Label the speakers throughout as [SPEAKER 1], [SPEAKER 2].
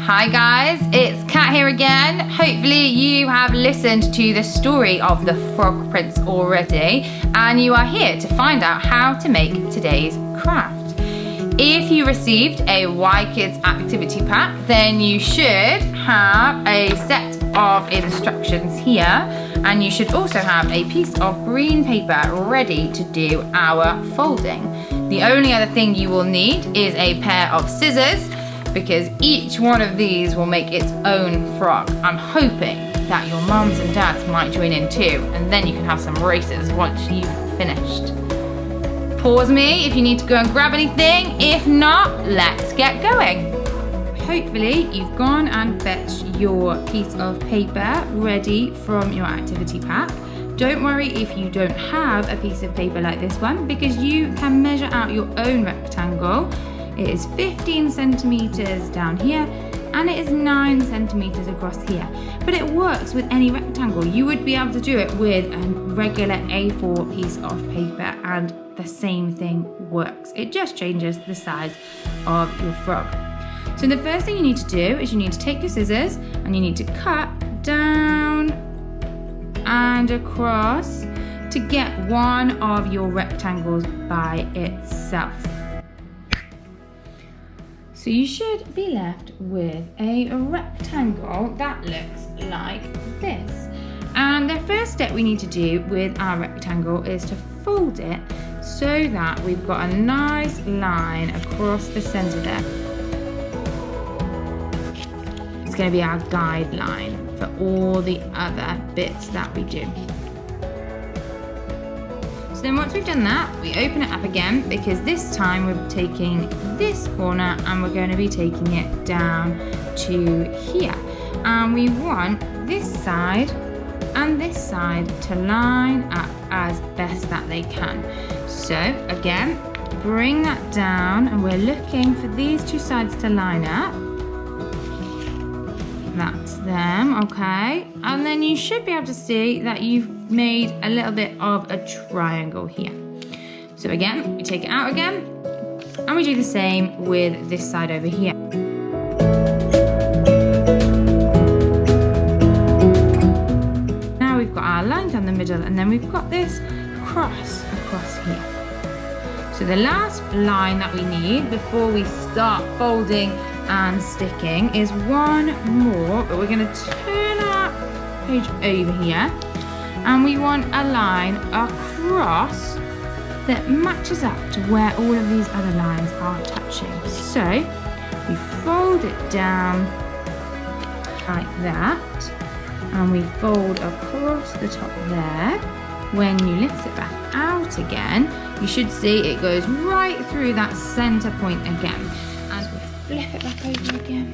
[SPEAKER 1] Hi guys, it's Kat here again. Hopefully you have listened to the story of the Frog Prince already and you are here to find out how to make today's craft. If you received a Ykids activity pack, then you should have a set of instructions here, and you should also have a piece of green paper ready to do our folding. The only other thing you will need is a pair of scissors, because each one of these will make its own frog. I'm hoping that your mums and dads might join in too, and then you can have some races once you've finished. Pause me if you need to go and grab anything. If not, let's get going. Hopefully you've gone and fetched your piece of paper ready from your activity pack. Don't worry if you don't have a piece of paper like this one, because you can measure out your own rectangle. It is 15 centimeters down here and it is 9 centimeters across here. But it works with any rectangle. You would be able to do it with a regular A4 piece of paper and the same thing works. It just changes the size of your frog. So the first thing you need to do is you need to take your scissors and you need to cut down and across to get one of your rectangles by itself. So you should be left with a rectangle that looks like this. And the first step we need to do with our rectangle is to fold it so that we've got a nice line across the center there. It's going to be our guideline for all the other bits that we do. So then once we've done that, we open it up again, because this time we're taking this corner and we're going to be taking it down to here. And we want this side and this side to line up as best that they can. So again, bring that down and we're looking for these two sides to line up. That's them, okay. And then you should be able to see that you've made a little bit of a triangle here. So again, we take it out again and we do the same with this side over here. Now we've got our line down the middle and then we've got this cross across here. So the last line that we need before we start folding and sticking is one more, but we're going to turn our page over here and we want a line across that matches up to where all of these other lines are touching. So we fold it down like that and we fold across the top there. When you lift it back out again, you should see it goes right through that center point again. And we flip it back over again.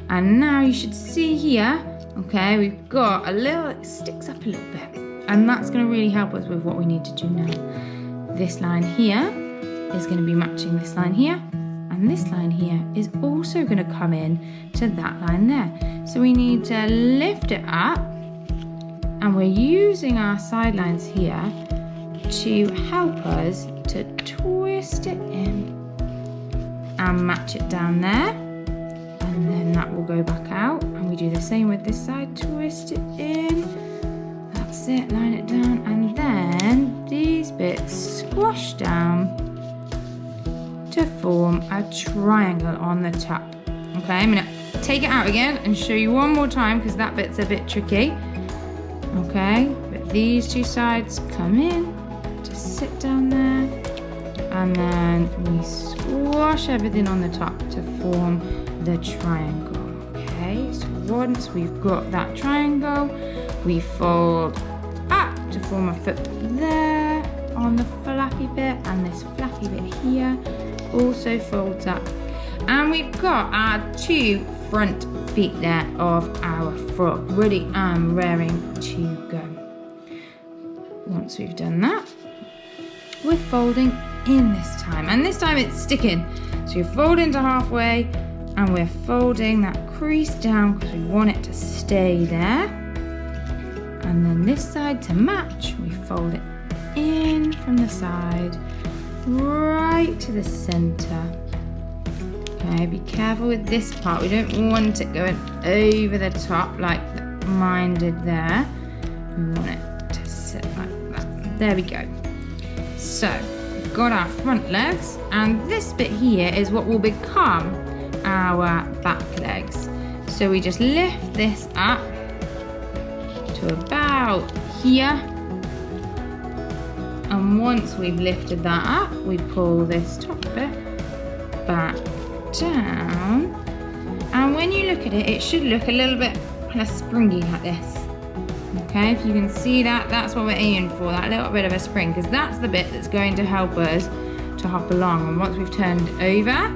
[SPEAKER 1] And now you should see here, okay, we've got a little, it sticks up a little bit. And that's going to really help us with what we need to do now. This line here is going to be matching this line here. And this line here is also going to come in to that line there. So we need to lift it up. And we're using our sidelines here to help us to twist it in and match it down there. And then that will go back out. And we do the same with this side, twist it in. That's it, line it down. And then these bits squash down to form a triangle on the top. Okay, I'm gonna take it out again and show you one more time because that bit's a bit tricky. Okay, but these two sides come in, just sit down there, and then we squash everything on the top to form the triangle. Okay, so once we've got that triangle, we fold up to form a foot there on the flappy bit, and this flappy bit here also folds up. And we've got our two front feet there of our frog, ready and raring to go. Once we've done that, we're folding in this time, and this time it's sticking. So you're folding to halfway and we're folding that crease down because we want it to stay there. And then this side to match, we fold it in from the side right to the center. Okay, be careful with this part. We don't want it going over the top like mine did there. We want it to sit like that. There we go. So, we've got our front legs, and this bit here is what will become our back legs. So we just lift this up to about here. And once we've lifted that up, we pull this top bit back down. And when you look at it, it should look a little bit kind of springy like this. Okay, if you can see that, that's what we're aiming for, that little bit of a spring, because that's the bit that's going to help us to hop along. And once we've turned over,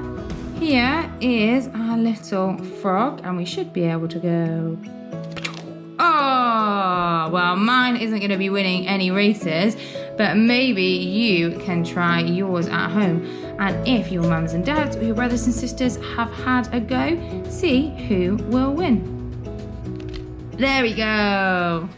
[SPEAKER 1] here is our little frog, and we should be able to go. Oh, well, mine isn't going to be winning any races, but maybe you can try yours at home. And if your mums and dads or your brothers and sisters have had a go, see who will win. There we go.